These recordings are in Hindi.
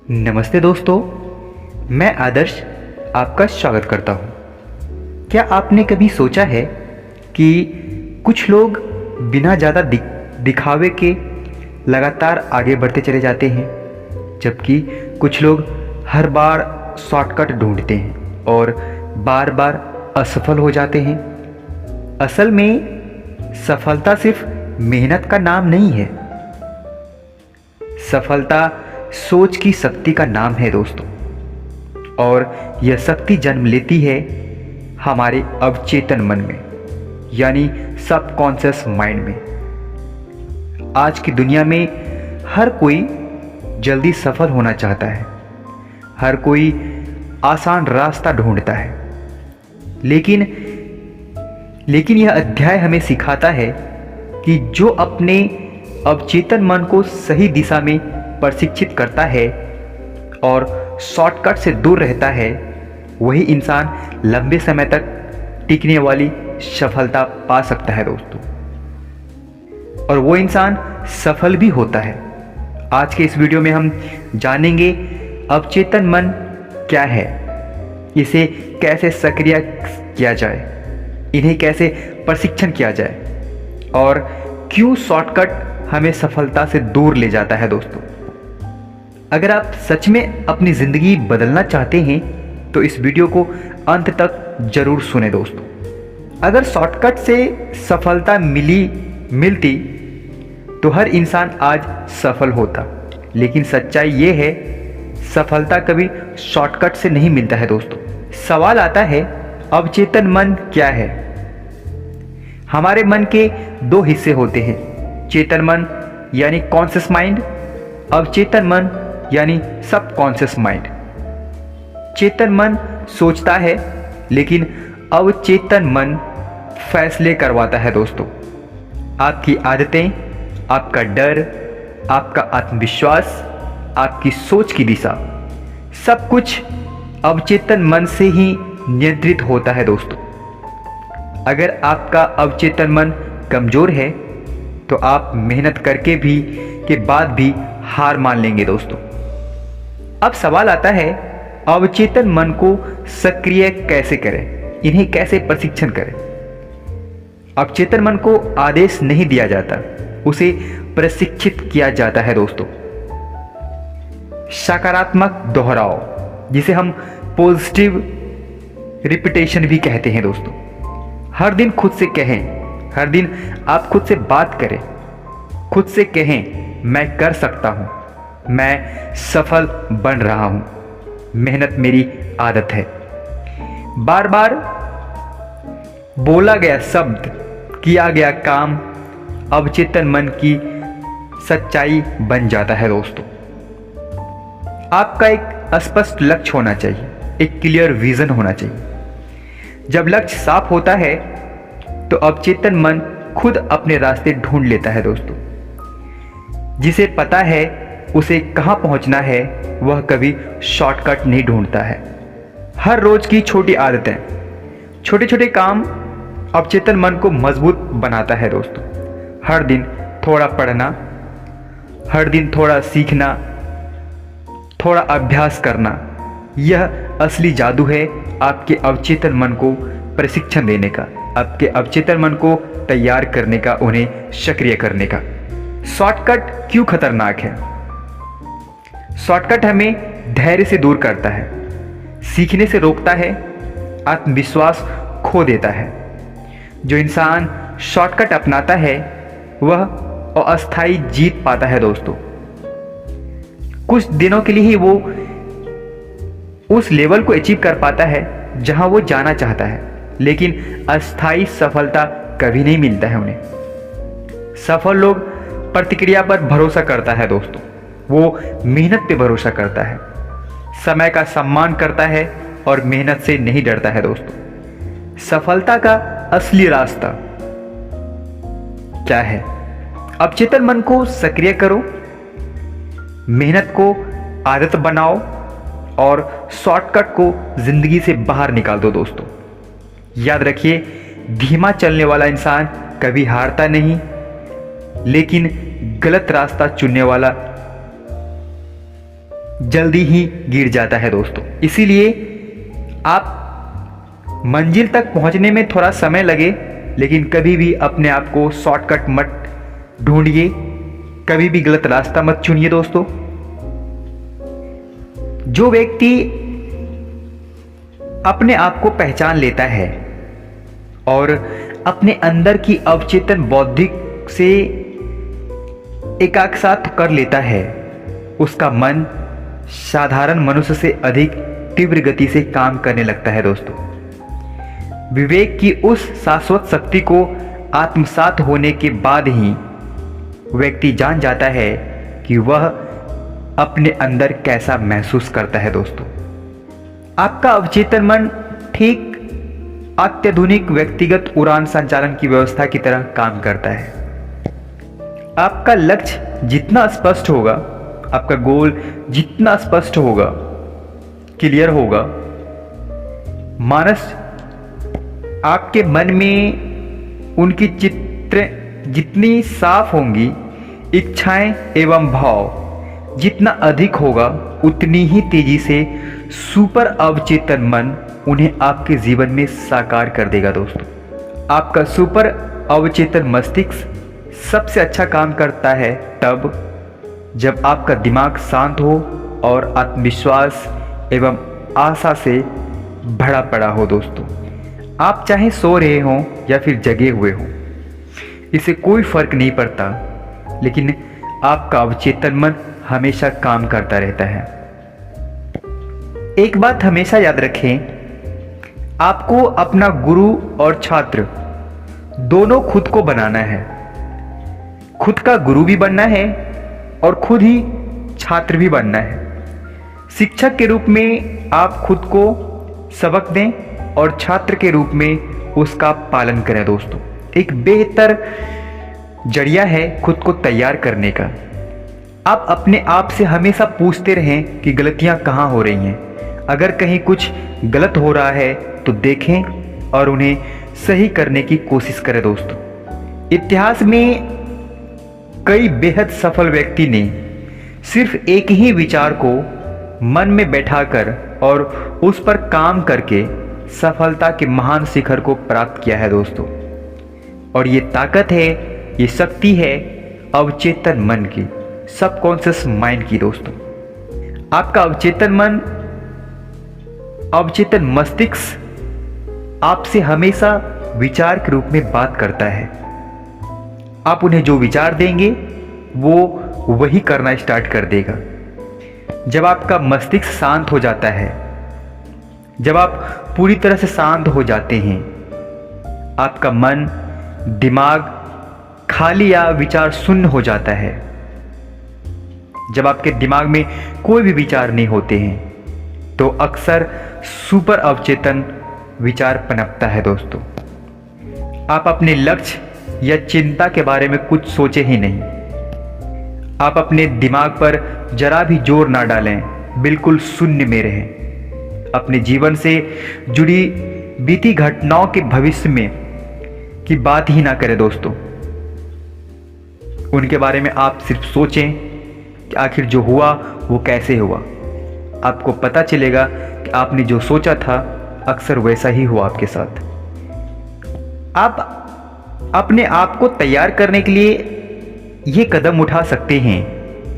नमस्ते दोस्तों, मैं आदर्श आपका स्वागत करता हूँ। क्या आपने कभी सोचा है कि कुछ लोग बिना ज़्यादा दिखावे के लगातार आगे बढ़ते चले जाते हैं, जबकि कुछ लोग हर बार शॉर्टकट ढूंढते हैं और बार बार असफल हो जाते हैं। असल में सफलता सिर्फ मेहनत का नाम नहीं है, सफलता सोच की शक्ति का नाम है दोस्तों। और यह शक्ति जन्म लेती है हमारे अवचेतन मन में, यानी सबकॉन्शियस माइंड में। आज की दुनिया में हर कोई जल्दी सफल होना चाहता है, हर कोई आसान रास्ता ढूंढता है, लेकिन यह अध्याय हमें सिखाता है कि जो अपने अवचेतन मन को सही दिशा में प्रशिक्षित करता है और शॉर्टकट से दूर रहता है, वही इंसान लंबे समय तक टिकने वाली सफलता पा सकता है दोस्तों। और वो इंसान सफल भी होता है। आज के इस वीडियो में हम जानेंगे अवचेतन मन क्या है, इसे कैसे सक्रिय किया जाए, इन्हें कैसे प्रशिक्षण किया जाए और क्यों शॉर्टकट हमें सफलता से दूर ले जाता है दोस्तों। अगर आप सच में अपनी ज़िंदगी बदलना चाहते हैं तो इस वीडियो को अंत तक जरूर सुने दोस्तों। अगर शॉर्टकट से सफलता मिलती तो हर इंसान आज सफल होता, लेकिन सच्चाई ये है सफलता कभी शॉर्टकट से नहीं मिलता है दोस्तों। सवाल आता है, अवचेतन मन क्या है? हमारे मन के दो हिस्से होते हैं, चेतन मन यानी कॉन्शियस माइंड, अवचेतन मन यानी सबकॉन्शियस माइंड। चेतन मन सोचता है, लेकिन अवचेतन मन फैसले करवाता है दोस्तों। आपकी आदतें, आपका डर, आपका आत्मविश्वास, आपकी सोच की दिशा, सब कुछ अवचेतन मन से ही नियंत्रित होता है दोस्तों। अगर आपका अवचेतन मन कमजोर है तो आप मेहनत करके के बाद भी हार मान लेंगे दोस्तों। अब सवाल आता है, अवचेतन मन को सक्रिय कैसे करें, इन्हें कैसे प्रशिक्षण करें? अवचेतन मन को आदेश नहीं दिया जाता, उसे प्रशिक्षित किया जाता है दोस्तों। सकारात्मक दोहराव, जिसे हम पॉजिटिव रिपीटेशन भी कहते हैं दोस्तों। हर दिन खुद से कहें, हर दिन आप खुद से बात करें, खुद से कहें मैं कर सकता हूं, मैं सफल बन रहा हूं, मेहनत मेरी आदत है। बार बार बोला गया शब्द, किया गया काम अवचेतन मन की सच्चाई बन जाता है दोस्तों। आपका एक स्पष्ट लक्ष्य होना चाहिए, एक क्लियर विजन होना चाहिए। जब लक्ष्य साफ होता है तो अवचेतन मन खुद अपने रास्ते ढूंढ लेता है दोस्तों। जिसे पता है उसे कहां पहुंचना है, वह कभी शॉर्टकट नहीं ढूंढता है। हर रोज की छोटी आदतें, छोटे छोटे काम अवचेतन मन को मजबूत बनाता है दोस्तों। हर दिन थोड़ा पढ़ना, हर दिन थोड़ा सीखना, थोड़ा अभ्यास करना, यह असली जादू है आपके अवचेतन मन को प्रशिक्षण देने का, आपके अवचेतन मन को तैयार करने का, उन्हें सक्रिय करने का। शॉर्टकट क्यों खतरनाक है? शॉर्टकट हमें धैर्य से दूर करता है, सीखने से रोकता है, आत्मविश्वास खो देता है। जो इंसान शॉर्टकट अपनाता है वह अस्थायी जीत पाता है दोस्तों। कुछ दिनों के लिए ही वो उस लेवल को अचीव कर पाता है जहां वो जाना चाहता है, लेकिन अस्थायी सफलता कभी नहीं मिलता है उन्हें। सफल लोग प्रतिक्रिया पर भरोसा करता है दोस्तों, वो मेहनत पे भरोसा करता है, समय का सम्मान करता है और मेहनत से नहीं डरता है दोस्तों। सफलता का असली रास्ता क्या है? अवचेतन मन को सक्रिय करो, मेहनत को आदत बनाओ और शॉर्टकट को जिंदगी से बाहर निकाल दो दोस्तों। याद रखिए, धीमा चलने वाला इंसान कभी हारता नहीं, लेकिन गलत रास्ता चुनने वाला जल्दी ही गिर जाता है दोस्तों। इसीलिए आप मंजिल तक पहुंचने में थोड़ा समय लगे, लेकिन कभी भी अपने आप को शॉर्टकट मत ढूंढिए, कभी भी गलत रास्ता मत चुनिए दोस्तों। जो व्यक्ति अपने आप को पहचान लेता है और अपने अंदर की अवचेतन बौद्धिक से एकाग्रता कर लेता है, उसका मन साधारण मनुष्य से अधिक तीव्र गति से काम करने लगता है दोस्तों। विवेक की उस शाश्वत शक्ति को आत्मसात होने के बाद ही व्यक्ति जान जाता है कि वह अपने अंदर कैसा महसूस करता है दोस्तों। आपका अवचेतन मन ठीक अत्याधुनिक व्यक्तिगत उड़ान संचालन की व्यवस्था की तरह काम करता है। आपका लक्ष्य जितना स्पष्ट होगा, आपका गोल जितना स्पष्ट होगा, क्लियर होगा, मानस आपके मन में उनकी चित्र जितनी साफ होंगी, इच्छाएं एवं भाव जितना अधिक होगा, उतनी ही तेजी से सुपर अवचेतन मन उन्हें आपके जीवन में साकार कर देगा दोस्तों। आपका सुपर अवचेतन मस्तिष्क सबसे अच्छा काम करता है तब जब आपका दिमाग शांत हो और आत्मविश्वास एवं आशा से भरा पड़ा हो दोस्तों। आप चाहे सो रहे हों या फिर जगे हुए हों, इससे कोई फर्क नहीं पड़ता, लेकिन आपका अवचेतन मन हमेशा काम करता रहता है। एक बात हमेशा याद रखें, आपको अपना गुरु और छात्र दोनों खुद को बनाना है। खुद का गुरु भी बनना है और खुद ही छात्र भी बनना है। शिक्षक के रूप में आप खुद को सबक दें और छात्र के रूप में उसका पालन करें दोस्तों। एक बेहतर जरिया है खुद को तैयार करने का। आप अपने आप से हमेशा पूछते रहें कि गलतियां कहाँ हो रही हैं। अगर कहीं कुछ गलत हो रहा है तो देखें और उन्हें सही करने की कोशिश करें दोस्तों। इतिहास में कई बेहद सफल व्यक्ति ने सिर्फ एक ही विचार को मन में बैठाकर और उस पर काम करके सफलता के महान शिखर को प्राप्त किया है दोस्तों। और ये ताकत है, ये शक्ति है अवचेतन मन की, सबकॉन्शियस माइंड की दोस्तों। आपका अवचेतन मन, अवचेतन मस्तिष्क आपसे हमेशा विचार के रूप में बात करता है। आप उन्हें जो विचार देंगे वो वही करना स्टार्ट कर देगा। जब आपका मस्तिष्क शांत हो जाता है, जब आप पूरी तरह से शांत हो जाते हैं, आपका मन, दिमाग खाली या विचार शून्य हो जाता है। जब आपके दिमाग में कोई भी विचार नहीं होते हैं तो अक्सर सुपर अवचेतन विचार पनपता है दोस्तों। आप अपने लक्ष्य या चिंता के बारे में कुछ सोचे ही नहीं। आप अपने दिमाग पर जरा भी जोर ना डालें, बिल्कुल शून्य में रहें। अपने जीवन से जुड़ी बीती घटनाओं के भविष्य में की बात ही ना करें दोस्तों। उनके बारे में आप सिर्फ सोचें कि आखिर जो हुआ वो कैसे हुआ। आपको पता चलेगा कि आपने जो सोचा था अक्सर वैसा ही हुआ आपके साथ। आप अपने आप को तैयार करने के लिए ये कदम उठा सकते हैं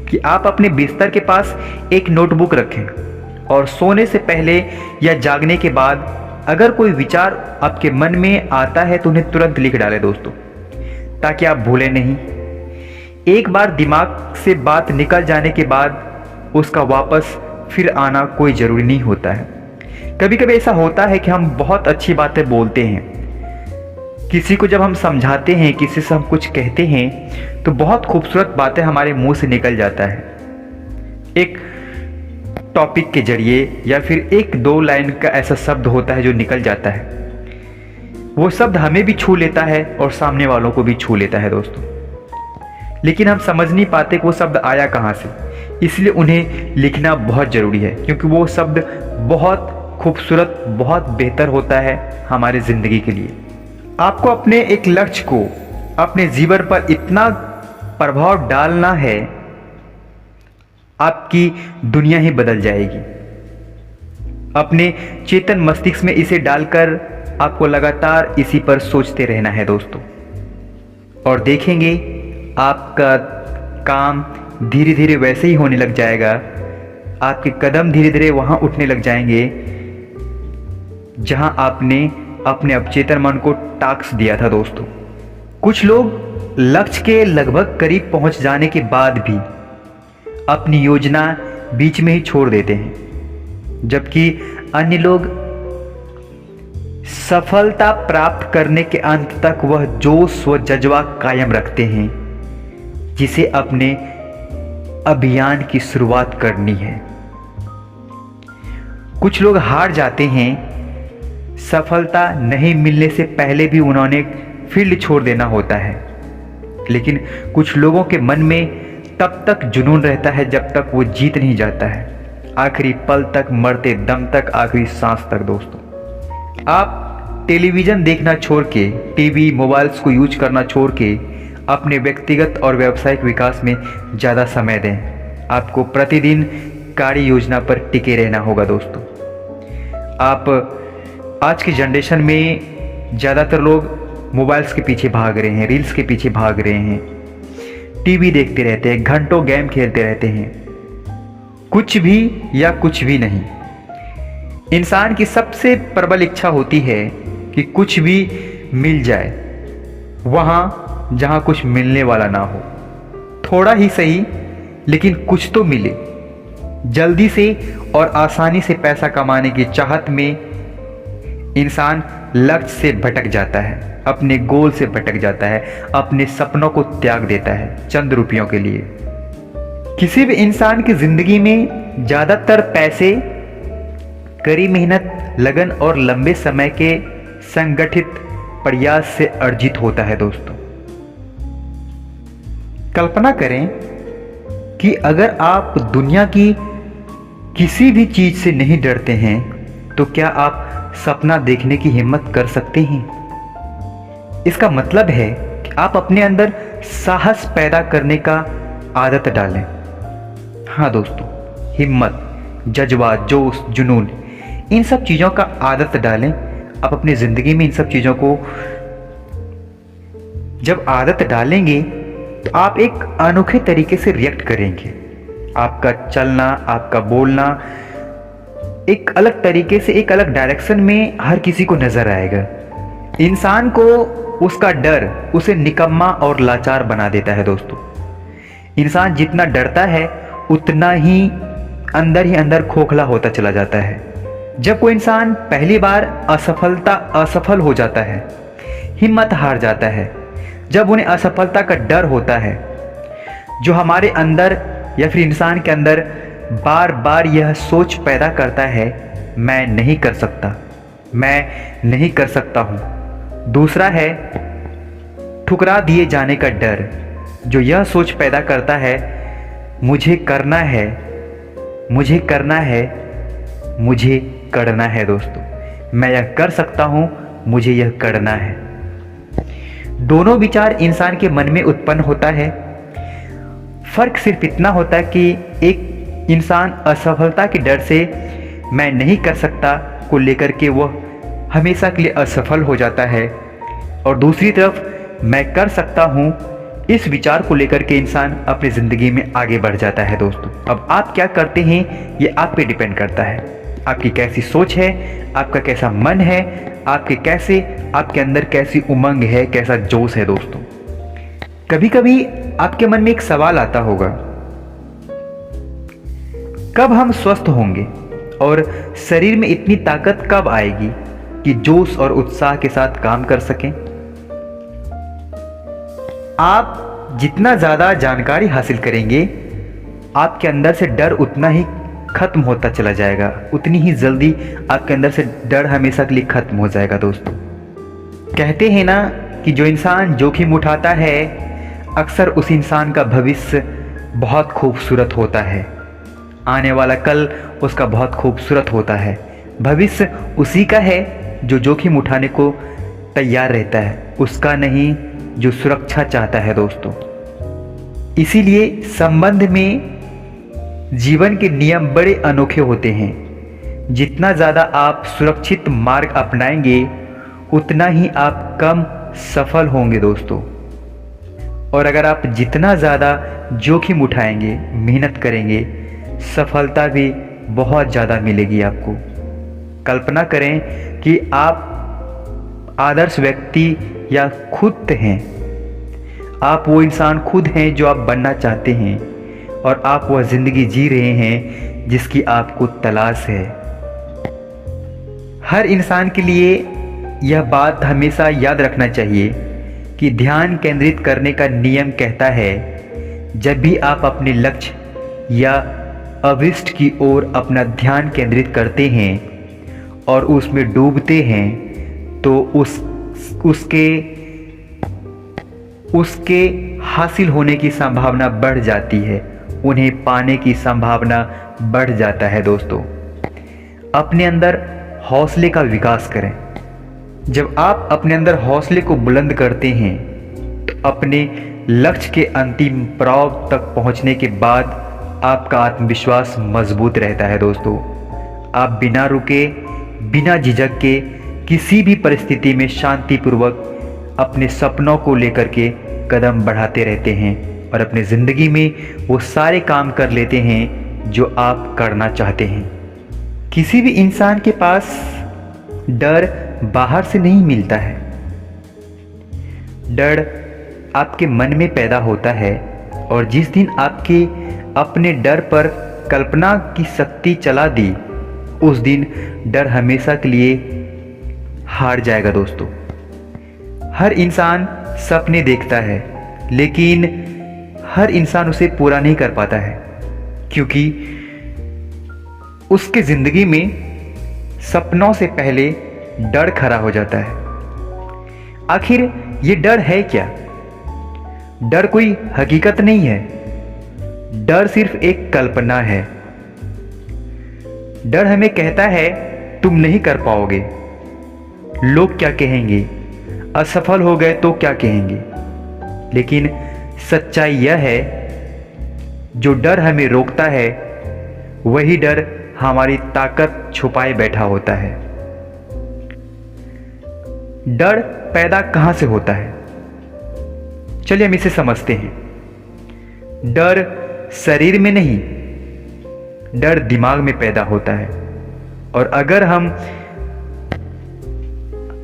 कि आप अपने बिस्तर के पास एक नोटबुक रखें और सोने से पहले या जागने के बाद अगर कोई विचार आपके मन में आता है तो उन्हें तुरंत लिख डालें दोस्तों, ताकि आप भूलें नहीं। एक बार दिमाग से बात निकल जाने के बाद उसका वापस फिर आना कोई ज़रूरी नहीं होता है। कभी कभी ऐसा होता है कि हम बहुत अच्छी बातें बोलते हैं, किसी को जब हम समझाते हैं, किसी से हम कुछ कहते हैं तो बहुत खूबसूरत बातें हमारे मुंह से निकल जाता है, एक टॉपिक के जरिए या फिर एक दो लाइन का ऐसा शब्द होता है जो निकल जाता है। वो शब्द हमें भी छू लेता है और सामने वालों को भी छू लेता है दोस्तों, लेकिन हम समझ नहीं पाते कि वो शब्द आया कहाँ से। इसलिए उन्हें लिखना बहुत ज़रूरी है, क्योंकि वो शब्द बहुत खूबसूरत, बहुत बेहतर होता है हमारे ज़िंदगी के लिए। आपको अपने एक लक्ष्य को अपने जीवन पर इतना प्रभाव डालना है, आपकी दुनिया ही बदल जाएगी। अपने चेतन मस्तिष्क में इसे डालकर आपको लगातार इसी पर सोचते रहना है दोस्तों, और देखेंगे आपका काम धीरे धीरे वैसे ही होने लग जाएगा। आपके कदम धीरे धीरे वहां उठने लग जाएंगे जहां आपने अपने अवचेतन मन को टास्क दिया था दोस्तों। कुछ लोग लक्ष्य के लगभग करीब पहुंच जाने के बाद भी अपनी योजना बीच में ही छोड़ देते हैं, जबकि अन्य लोग सफलता प्राप्त करने के अंत तक वह जोश व जज्बा कायम रखते हैं जिसे अपने अभियान की शुरुआत करनी है। कुछ लोग हार जाते हैं, सफलता नहीं मिलने से पहले भी उन्होंने फील्ड छोड़ देना होता है, लेकिन कुछ लोगों के मन में तब तक जुनून रहता है जब तक वो जीत नहीं जाता है, आखिरी पल तक, मरते दम तक, आखिरी सांस तक। दोस्तों, आप टेलीविज़न देखना छोड़ के, टीवी मोबाइल्स को यूज करना छोड़ के अपने व्यक्तिगत और व्यावसायिक विकास में ज़्यादा समय दें। आपको प्रतिदिन कार्य योजना पर टिके रहना होगा दोस्तों। आप आज की जनरेशन में ज़्यादातर लोग मोबाइल्स के पीछे भाग रहे हैं, रील्स के पीछे भाग रहे हैं, टीवी देखते रहते हैं, घंटों गेम खेलते रहते हैं, कुछ भी या कुछ भी नहीं। इंसान की सबसे प्रबल इच्छा होती है कि कुछ भी मिल जाए वहाँ जहाँ कुछ मिलने वाला ना हो। थोड़ा ही सही, लेकिन कुछ तो मिले। जल्दी से और आसानी से पैसा कमाने की चाहत में इंसान लक्ष्य से भटक जाता है, अपने गोल से भटक जाता है, अपने सपनों को त्याग देता है चंद रुपयों के लिए। किसी भी इंसान की जिंदगी में ज़्यादातर पैसे कड़ी मेहनत, लगन और लंबे समय के संगठित प्रयास से अर्जित होता है दोस्तों। कल्पना करें कि अगर आप दुनिया की किसी भी चीज से नहीं डरते हैं तो क्या आप सपना देखने की हिम्मत कर सकते हैं? इसका मतलब है कि आप अपने अंदर साहस पैदा करने का आदत डालें। हाँ दोस्तों, हिम्मत, जज्बा, जोश, जुनून, इन सब चीज़ों का आदत डालें। आप अपनी ज़िंदगी में इन सब चीज़ों को जब आदत डालेंगे तो आप एक अनोखे तरीके से रिएक्ट करेंगे। आपका चलना, आपका बोलना एक अलग तरीके से, एक अलग डायरेक्शन में हर किसी को नजर आएगा। इंसान को उसका डर उसे निकम्मा और लाचार बना देता है दोस्तों। इंसान जितना डरता है उतना ही अंदर खोखला होता चला जाता है। जब कोई इंसान पहली बार असफल हो जाता है, हिम्मत हार जाता है, जब उन्हें असफलता का डर होता है, जो हमारे अंदर या फिर इंसान के अंदर बार बार यह सोच पैदा करता है, मैं नहीं कर सकता, मैं नहीं कर सकता हूँ। दूसरा है ठुकरा दिए जाने का डर, जो यह सोच पैदा करता है, मुझे करना है, मुझे करना है, मुझे करना है दोस्तों, मैं यह कर सकता हूँ, मुझे यह करना है। दोनों विचार इंसान के मन में उत्पन्न होता है। फर्क सिर्फ इतना होता है कि एक इंसान असफलता के डर से मैं नहीं कर सकता को लेकर के वह हमेशा के लिए असफल हो जाता है, और दूसरी तरफ मैं कर सकता हूँ इस विचार को लेकर के इंसान अपनी ज़िंदगी में आगे बढ़ जाता है दोस्तों। अब आप क्या करते हैं ये आप पे डिपेंड करता है। आपकी कैसी सोच है, आपका कैसा मन है, आपके अंदर कैसी उमंग है, कैसा जोश है दोस्तों। कभी कभी आपके मन में एक सवाल आता होगा, कब हम स्वस्थ होंगे और शरीर में इतनी ताकत कब आएगी कि जोश और उत्साह के साथ काम कर सकें? आप जितना ज़्यादा जानकारी हासिल करेंगे, आपके अंदर से डर उतना ही खत्म होता चला जाएगा, उतनी ही जल्दी आपके अंदर से डर हमेशा के लिए खत्म हो जाएगा दोस्तों। कहते हैं ना कि जो इंसान जोखिम उठाता है, अक्सर उस इंसान का भविष्य बहुत खूबसूरत होता है, आने वाला कल उसका बहुत खूबसूरत होता है। भविष्य उसी का है जो जोखिम उठाने को तैयार रहता है, उसका नहीं जो सुरक्षा चाहता है दोस्तों। इसीलिए संबंध में जीवन के नियम बड़े अनोखे होते हैं। जितना ज़्यादा आप सुरक्षित मार्ग अपनाएंगे उतना ही आप कम सफल होंगे दोस्तों। और अगर आप जितना ज़्यादा जोखिम उठाएंगे, मेहनत करेंगे, सफलता भी बहुत ज़्यादा मिलेगी आपको। कल्पना करें कि आप आदर्श व्यक्ति या खुद हैं। आप वो इंसान खुद हैं जो आप बनना चाहते हैं और आप वह ज़िंदगी जी रहे हैं जिसकी आपको तलाश है। हर इंसान के लिए यह बात हमेशा याद रखना चाहिए कि ध्यान केंद्रित करने का नियम कहता है, जब भी आप अपने लक्ष्य या अभिष्ट की ओर अपना ध्यान केंद्रित करते हैं और उसमें डूबते हैं तो उसके हासिल होने की संभावना बढ़ जाती है, उन्हें पाने की संभावना बढ़ जाता है दोस्तों। अपने अंदर हौसले का विकास करें। जब आप अपने अंदर हौसले को बुलंद करते हैं तो अपने लक्ष्य के अंतिम पड़ाव तक पहुंचने के बाद आपका आत्मविश्वास मजबूत रहता है दोस्तों। आप बिना रुके, बिना झिझक के किसी भी परिस्थिति में शांतिपूर्वक अपने सपनों को लेकर के कदम बढ़ाते रहते हैं और अपनी ज़िंदगी में वो सारे काम कर लेते हैं जो आप करना चाहते हैं। किसी भी इंसान के पास डर बाहर से नहीं मिलता है। डर आपके मन में पैदा होता है और जिस दिन आपके अपने डर पर कल्पना की शक्ति चला दी, उस दिन डर हमेशा के लिए हार जाएगा दोस्तों। हर इंसान सपने देखता है लेकिन हर इंसान उसे पूरा नहीं कर पाता है, क्योंकि उसके ज़िंदगी में सपनों से पहले डर खड़ा हो जाता है। आखिर ये डर है क्या? डर कोई हकीकत नहीं है। डर सिर्फ एक कल्पना है। डर हमें कहता है तुम नहीं कर पाओगे, लोग क्या कहेंगे, असफल हो गए तो क्या कहेंगे। लेकिन सच्चाई यह है, जो डर हमें रोकता है वही डर हमारी ताकत छुपाए बैठा होता है। डर पैदा कहां से होता है? चलिए हम इसे समझते हैं। डर शरीर में नहीं, डर दिमाग में पैदा होता है। और अगर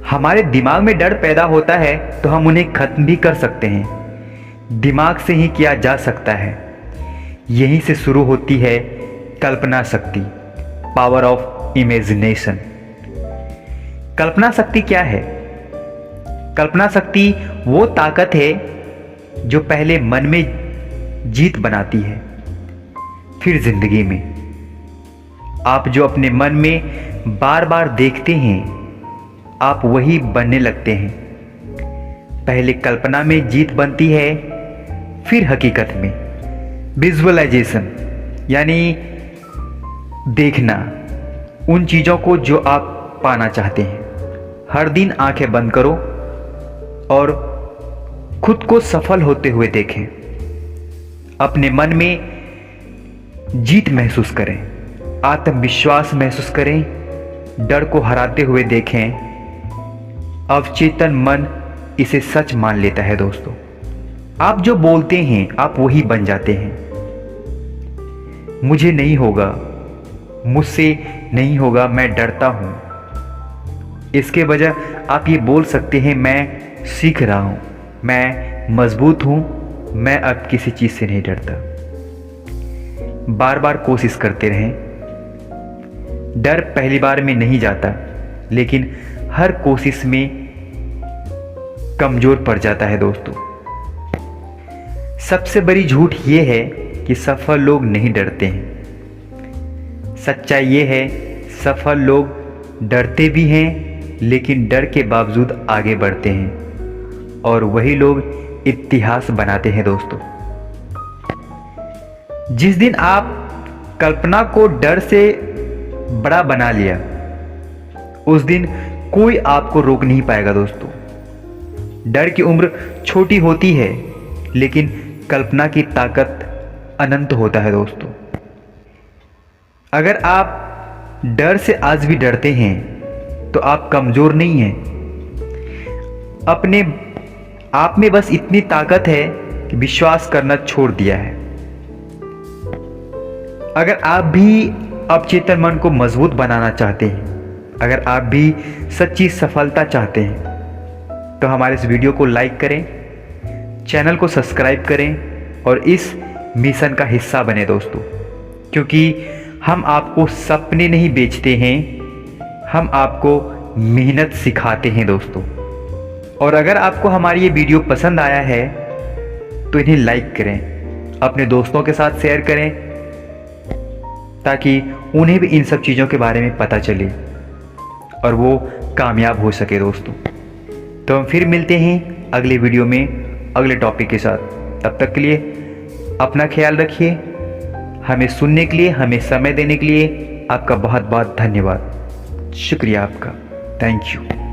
हमारे दिमाग में डर पैदा होता है तो हम उन्हें खत्म भी कर सकते हैं। दिमाग से ही किया जा सकता है। यहीं से शुरू होती है कल्पना शक्ति, पावर ऑफ इमेजिनेशन। कल्पना शक्ति क्या है? कल्पना शक्ति वो ताकत है जो पहले मन में जीत बनाती है, फिर जिंदगी में। आप जो अपने मन में बार बार देखते हैं, आप वही बनने लगते हैं। पहले कल्पना में जीत बनती है, फिर हकीकत में। विजुअलाइजेशन यानी देखना उन चीज़ों को जो आप पाना चाहते हैं। हर दिन आंखें बंद करो और खुद को सफल होते हुए देखें। अपने मन में जीत महसूस करें, आत्मविश्वास महसूस करें, डर को हराते हुए देखें। अवचेतन मन इसे सच मान लेता है दोस्तों। आप जो बोलते हैं आप वही बन जाते हैं। मुझे नहीं होगा, मुझसे नहीं होगा, मैं डरता हूं। इसके बजाय आप ये बोल सकते हैं, मैं सीख रहा हूं, मैं मजबूत हूं, मैं अब किसी चीज से नहीं डरता। बार बार कोशिश करते रहें। डर पहली बार में नहीं जाता, लेकिन हर कोशिश में कमजोर पड़ जाता है दोस्तों। सबसे बड़ी झूठ ये है कि सफल लोग नहीं डरते हैं। सच्चाई ये है, सफल लोग डरते भी हैं लेकिन डर के बावजूद आगे बढ़ते हैं, और वही लोग इतिहास बनाते हैं दोस्तों। जिस दिन आप कल्पना को डर से बड़ा बना लिया, उस दिन कोई आपको रोक नहीं पाएगा दोस्तों। डर की उम्र छोटी होती है लेकिन कल्पना की ताकत अनंत होता है दोस्तों। अगर आप डर से आज भी डरते हैं तो आप कमज़ोर नहीं हैं। अपने आप में बस इतनी ताकत है कि विश्वास करना छोड़ दिया है। अगर आप भी अवचेतन मन को मजबूत बनाना चाहते हैं, अगर आप भी सच्ची सफलता चाहते हैं, तो हमारे इस वीडियो को लाइक करें, चैनल को सब्सक्राइब करें और इस मिशन का हिस्सा बने दोस्तों। क्योंकि हम आपको सपने नहीं बेचते हैं, हम आपको मेहनत सिखाते हैं दोस्तों। और अगर आपको हमारी ये वीडियो पसंद आया है तो इन्हें लाइक करें, अपने दोस्तों के साथ शेयर करें, ताकि उन्हें भी इन सब चीज़ों के बारे में पता चले और वो कामयाब हो सके दोस्तों। तो हम फिर मिलते हैं अगले वीडियो में अगले टॉपिक के साथ। तब तक के लिए अपना ख्याल रखिए। हमें सुनने के लिए, हमें समय देने के लिए आपका बहुत बहुत धन्यवाद। शुक्रिया आपका। Thank you.